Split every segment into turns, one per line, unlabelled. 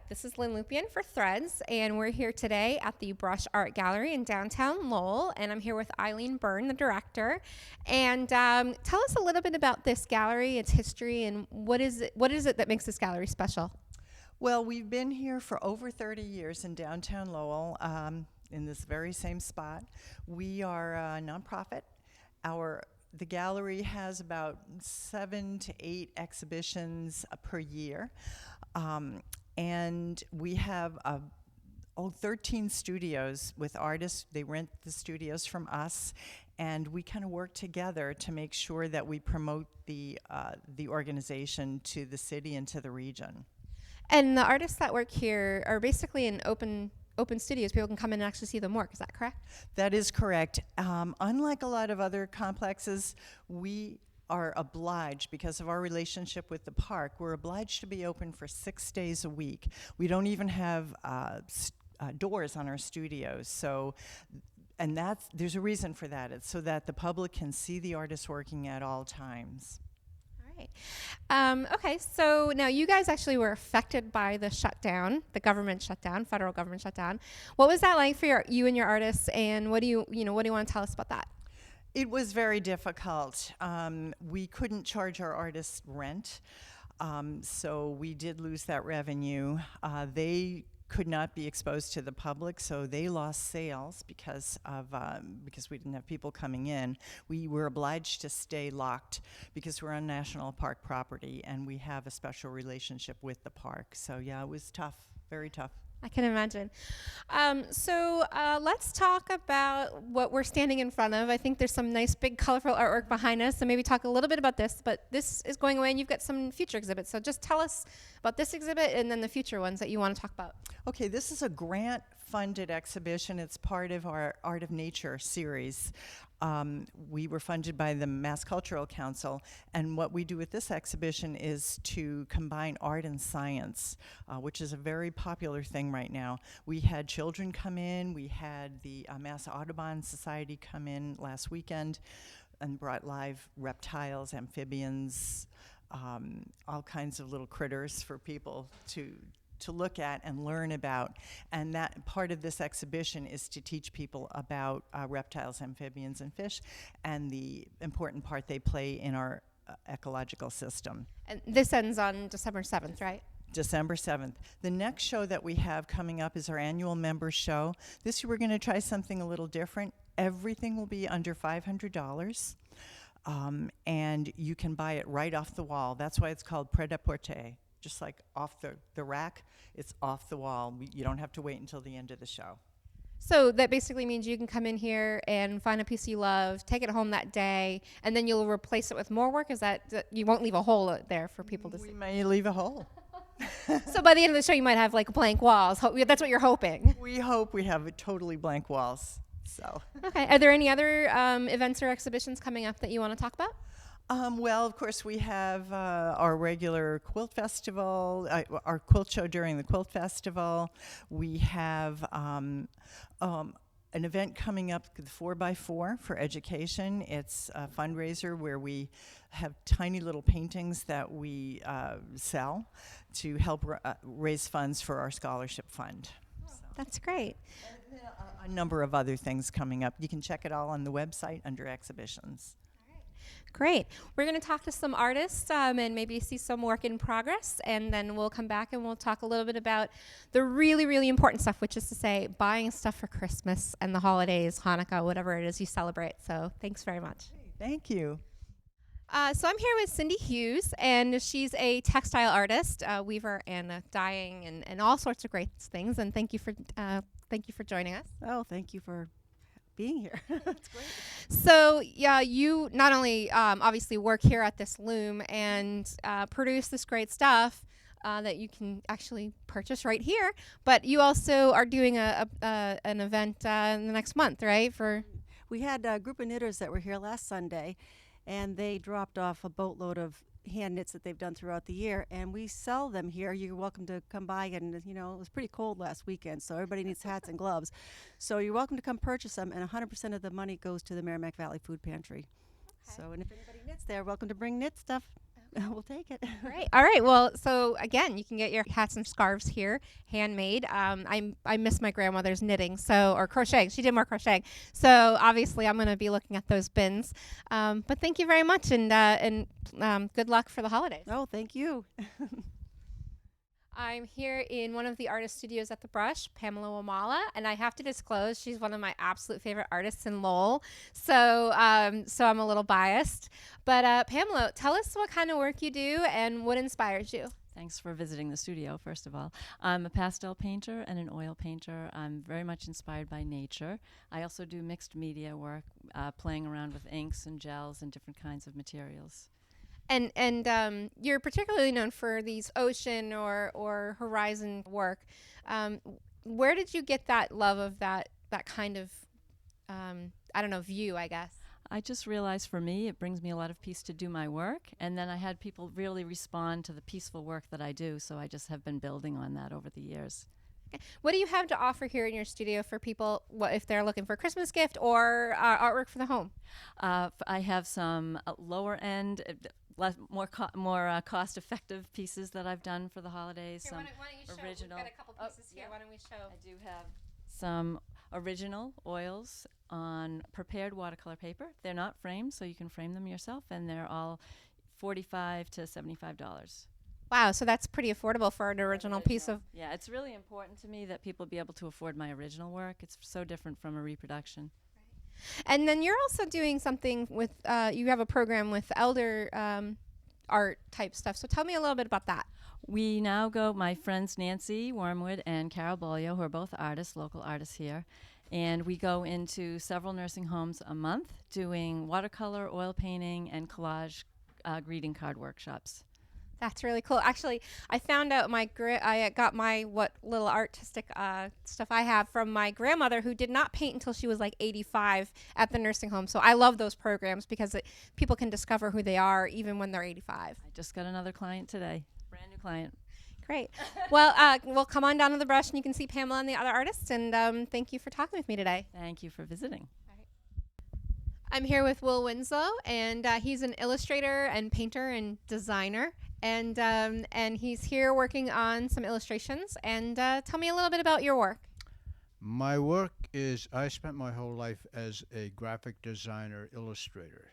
This is Lynne Lupien for Threads, and we're here today at the Brush Art Gallery in downtown Lowell, and I'm here with Eileen Byrne, the director. And tell us a little bit about this gallery, its history, and what is it that makes this gallery special?
Well, we've been here for over 30 years in downtown Lowell, in this very same spot. We are a nonprofit. The gallery has about 7 to 8 exhibitions per year. And we have 13 studios with artists. They rent the studios from us, and we kind of work together to make sure that we promote the organization to the city and to the region.
And the artists that work here are basically in open studios. People can come in and actually see them work. Is that correct?
That is correct. Unlike a lot of other complexes, we are obliged, because of our relationship with the park, we're obliged to be open for 6 days a week. We don't even have doors on our studios. So, and there's a reason for that. It's so that the public can see the artists working at all times.
Okay, so now you guys actually were affected by the shutdown, the government shutdown, federal government shutdown. What was that like for you and your artists, and what do you want to tell us about that?
It was very difficult. We couldn't charge our artists rent, so we did lose that revenue. They could not be exposed to the public, so they lost sales because we didn't have people coming in. We were obliged to stay locked because we're on national park property and we have a special relationship with the park. So yeah, it was tough, very tough.
I can imagine. So let's talk about what we're standing in front of. I think there's some nice big colorful artwork behind us, so maybe talk a little bit about this, but this is going away and you've got some future exhibits. So just tell us about this exhibit and then the future ones that you want to talk about.
Okay, this is a grant-funded exhibition. It's part of our Art of Nature series. We were funded by the Mass Cultural Council, and what we do with this exhibition is to combine art and science, which is a very popular thing right now. We had children come in, we had the Mass Audubon Society come in last weekend and brought live reptiles, amphibians, all kinds of little critters for people to look at and learn about. And that part of this exhibition is to teach people about reptiles, amphibians, and fish, and the important part they play in our ecological system.
And this ends on December 7th, right?
December 7th. The next show that we have coming up is our annual member show. This year we're going to try something a little different. Everything will be under $500. And you can buy it right off the wall. That's why it's called pret-a-porter. Just like off the rack, it's off the wall. You don't have to wait until the end of the show.
So that basically means you can come in here and find a piece you love, take it home that day, and then you'll replace it with more work? Is that you won't leave a hole there for people to see?
We may leave a hole.
So by the end of the show, you might have like blank walls. That's what you're hoping.
We hope we have totally blank walls. So.
Okay. Are there any other events or exhibitions coming up that you want to talk about?
Well, of course, we have our regular quilt festival, our quilt show during the quilt festival. We have an event coming up, the 4x4 for education. It's a fundraiser where we have tiny little paintings that we sell to help raise funds for our scholarship fund.
So. That's great.
And a number of other things coming up. You can check it all on the website under exhibitions.
Great. We're going to talk to some artists and maybe see some work in progress, and then we'll come back and we'll talk a little bit about the really, really important stuff, which is to say buying stuff for Christmas and the holidays, Hanukkah, whatever it is you celebrate. So thanks very much.
Thank you.
So I'm here with Cynthia Hughes, and she's a textile artist, weaver, and dyeing, and all sorts of great things. And thank you for joining us.
Oh, thank you for being here. That's great.
So yeah, you not only obviously work here at this loom and produce this great stuff that you can actually purchase right here, but you also are doing an event in the next month, right?
We had a group of knitters that were here last Sunday, and they dropped off a boatload of hand knits that they've done throughout the year, and we sell them here. You're welcome to come by, and it was pretty cold last weekend, so everybody needs hats and gloves. So you're welcome to come purchase them, and 100% of the money goes to the Merrimack Valley Food Pantry. Okay. So, and if anybody knits there, welcome to bring knit stuff. We'll take it.
Great. All right. Well, so again, you can get your hats and scarves here, handmade. I miss my grandmother's knitting, or crochet. She did more crochet. So obviously, I'm going to be looking at those bins. But thank you very much, and good luck for the holidays.
Oh, thank you.
I'm here in one of the artist studios at the Brush, Pamela Wamala, and I have to disclose she's one of my absolute favorite artists in Lowell. So I'm a little biased. But Pamela, tell us what kind of work you do and what inspires you.
Thanks for visiting the studio, first of all. I'm a pastel painter and an oil painter. I'm very much inspired by nature. I also do mixed media work, playing around with inks and gels and different kinds of materials.
And you're particularly known for these ocean or horizon work. Where did you get that love of that kind of, view, I guess?
I just realized for me, it brings me a lot of peace to do my work. And then I had people really respond to the peaceful work that I do. So I just have been building on that over the years.
What do you have to offer here in your studio for people if they're looking for a Christmas gift or artwork for the home?
I have some lower end, more cost-effective pieces that I've done for the holidays.
Here,
some
why don't you show?
original.
We've got a couple pieces here.
Yeah.
Why don't we show?
I do have some original oils on prepared watercolor paper. They're not framed, so you can frame them yourself, and they're all $45 to $75.
Wow, so that's pretty affordable for an original piece of.
Yeah, it's really important to me that people be able to afford my original work. It's so different from a reproduction.
And then you're also doing something with, you have a program with elder art type stuff. So tell me a little bit about that.
We now go, my friends Nancy Wormwood and Carol Bolio, who are both artists, local artists here, and we go into several nursing homes a month doing watercolor, oil painting, and collage greeting card workshops.
That's really cool. Actually, I found out I got my what little artistic stuff I have from my grandmother, who did not paint until she was like 85 at the nursing home. So I love those programs because people can discover who they are even when they're 85.
I just got another client today, brand new client.
Great. Well, we'll come on down to the Brush and you can see Pamela and the other artists. And thank you for talking with me today.
Thank you for visiting.
I'm here with Will Winslow, and he's an illustrator and painter and designer. And he's here working on some illustrations. And tell me a little bit about your work.
My work is, I spent my whole life as a graphic designer, illustrator,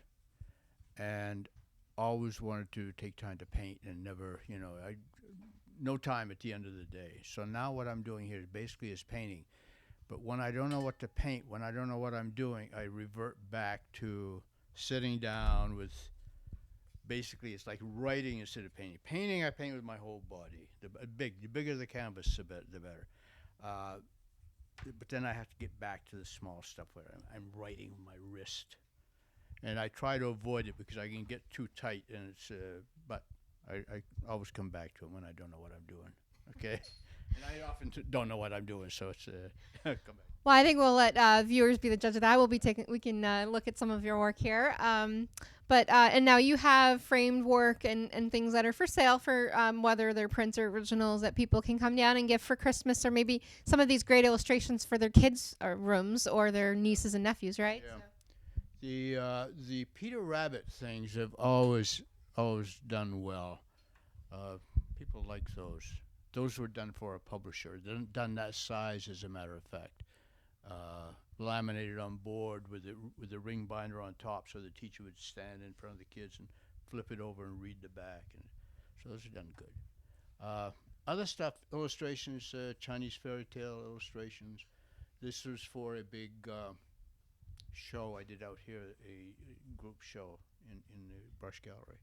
and always wanted to take time to paint and never, no time at the end of the day. So now what I'm doing here basically is painting. But when I don't know what to paint, when I don't know what I'm doing, I revert back to sitting down with, basically it's like writing instead of painting. Painting, I paint with my whole body. The bigger the canvas, the better. But then I have to get back to the small stuff where I'm writing with my wrist. And I try to avoid it because I can get too tight, and it's, but I always come back to it when I don't know what I'm doing, okay? And I often don't know what I'm doing, so it's, come back.
Well, I think we'll let viewers be the judge of that. We can look at some of your work here. But now you have framed work and things that are for sale for whether they're prints or originals that people can come down and get for Christmas, or maybe some of these great illustrations for their kids' rooms or their nieces and nephews, right?
Yeah. The Peter Rabbit things have always done well. People like those. Those were done for a publisher. They're done that size, as a matter of fact. Laminated on board with the ring binder on top, so the teacher would stand in front of the kids and flip it over and read the back. And so those are done good. Other stuff, illustrations, Chinese fairy tale illustrations. This was for a big show I did out here, a group show in the Brush Gallery.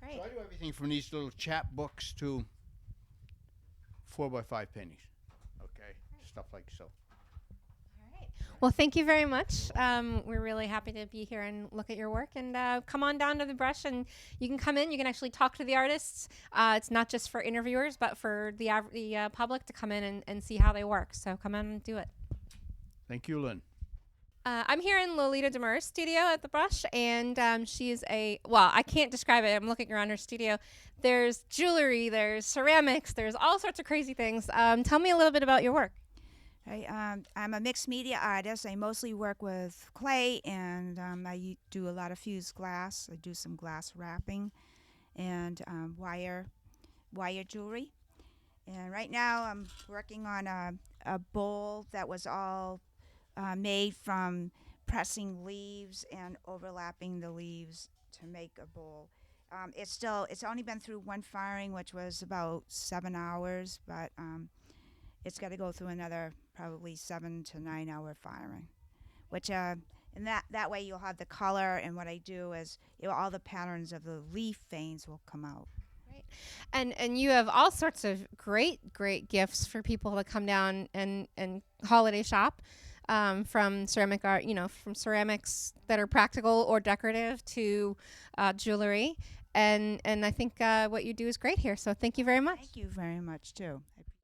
Great.
So I do everything from these little chapbooks to 4x5 paintings. Okay, stuff like so.
Well, thank you very much. We're really happy to be here and look at your work. And come on down to the Brush, and you can come in. You can actually talk to the artists. It's not just for interviewers, but for the public to come in and see how they work. So come on and do it.
Thank you, Lynne.
I'm here in Lolita Demers' studio at the Brush, and she's I can't describe it. I'm looking around her studio. There's jewelry, there's ceramics, there's all sorts of crazy things. Tell me a little bit about your work.
I'm a mixed media artist. I mostly work with clay, and I do a lot of fused glass. I do some glass wrapping, and wire jewelry. And right now I'm working on a bowl that was all made from pressing leaves and overlapping the leaves to make a bowl. It's only been through one firing, which was about 7 hours, but it's got to go through another probably 7 to 9 hour firing, which and that way you'll have the color. And what I do is all the patterns of the leaf veins will come out.
Right. And you have all sorts of great gifts for people to come down and holiday shop. From ceramic art, from ceramics that are practical or decorative to jewelry. And I think what you do is great here. So thank you very much.
Thank you very much, too.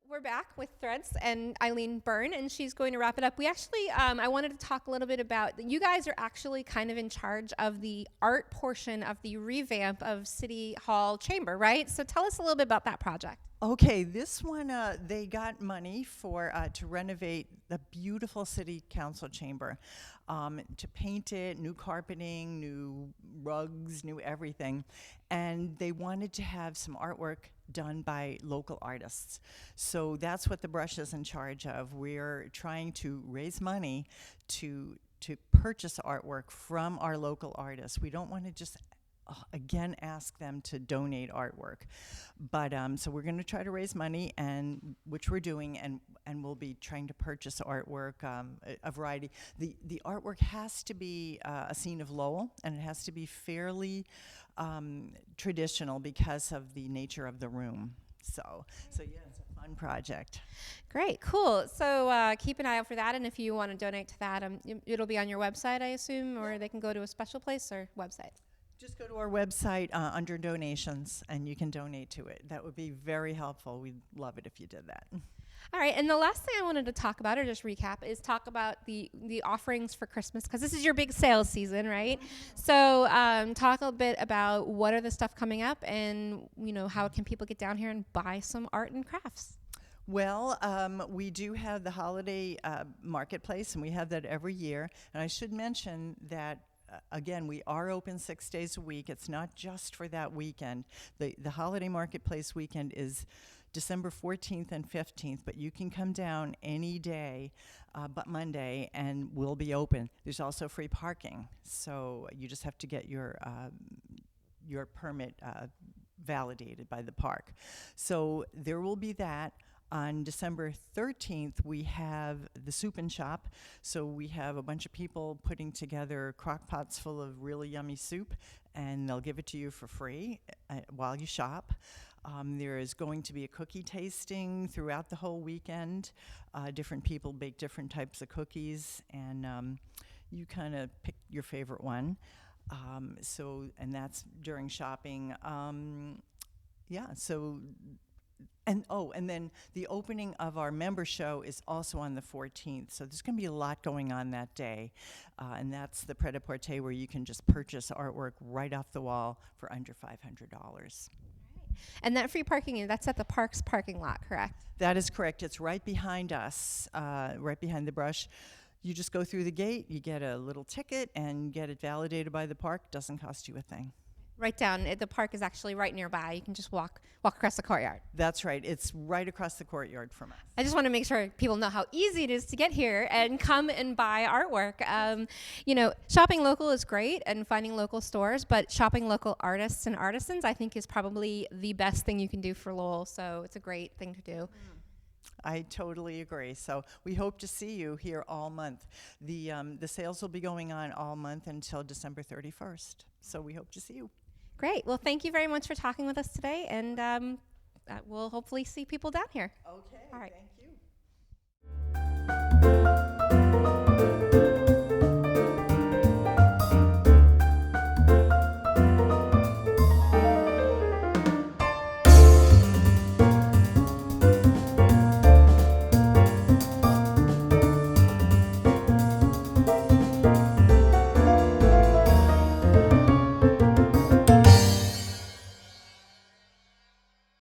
We're back with Threads and Eileen Byrne, and she's going to wrap it up. We actually, I wanted to talk a little bit about, you guys are actually kind of in charge of the art portion of the revamp of City Hall Chamber, right? So tell us a little bit about that project.
Okay, this one, they got money for to renovate the beautiful city council chamber, to paint it, new carpeting, new rugs, new everything. And they wanted to have some artwork done by local artists. So that's what the brush is in charge of. We're trying to raise money to purchase artwork from our local artists. We don't want to just again ask them to donate artwork, but so we're going to try to raise money, and which we're doing, and we'll be trying to purchase artwork, a variety. The artwork has to be a scene of Lowell, and it has to be fairly traditional because of the nature of the room. So yeah, it's a fun project.
Great, cool. So keep an eye out for that, and if you want to donate to that, it'll be on your website, I assume, or they can go to a special place or website.
Just go to our website under donations, and you can donate to it. That would be very helpful. We'd love it if you did that.
All right, and the last thing I wanted to talk about, or just recap, is talk about the offerings for Christmas, because this is your big sales season, right? So talk a bit about what are the stuff coming up, and how can people get down here and buy some art and crafts?
Well, we do have the holiday marketplace, and we have that every year. And I should mention that again, we are open 6 days a week. It's not just for that weekend. The holiday marketplace weekend is December 14th and 15th, but you can come down any day but Monday, and we'll be open. There's also free parking, so you just have to get your permit validated by the park. So there will be that. On December 13th, we have the Soup and Shop. So we have a bunch of people putting together crock pots full of really yummy soup, and they'll give it to you for free while you shop. There is going to be a cookie tasting throughout the whole weekend. Different people bake different types of cookies, and you kind of pick your favorite one. And that's during shopping. And then the opening of our member show is also on the 14th. So there's going to be a lot going on that day. And that's the pret-a-porter where you can just purchase artwork right off the wall for under $500.
And that free parking, that's at the park's parking lot, correct?
That is correct. It's right behind us, right behind the brush. You just go through the gate, you get a little ticket, and get it validated by the park. Doesn't cost you a thing.
Right down. The park is actually right nearby. You can just walk across the courtyard.
That's right. It's right across the courtyard from us.
I just want to make sure people know how easy it is to get here and come and buy artwork. Shopping local is great and finding local stores, but shopping local artists and artisans, I think, is probably the best thing you can do for Lowell. So it's a great thing to do.
I totally agree. So we hope to see you here all month. The sales will be going on all month until December 31st. So we hope to see you.
Great. Well, thank you very much for talking with us today, and we'll hopefully see people down here.
Okay.
All right.
Thank you.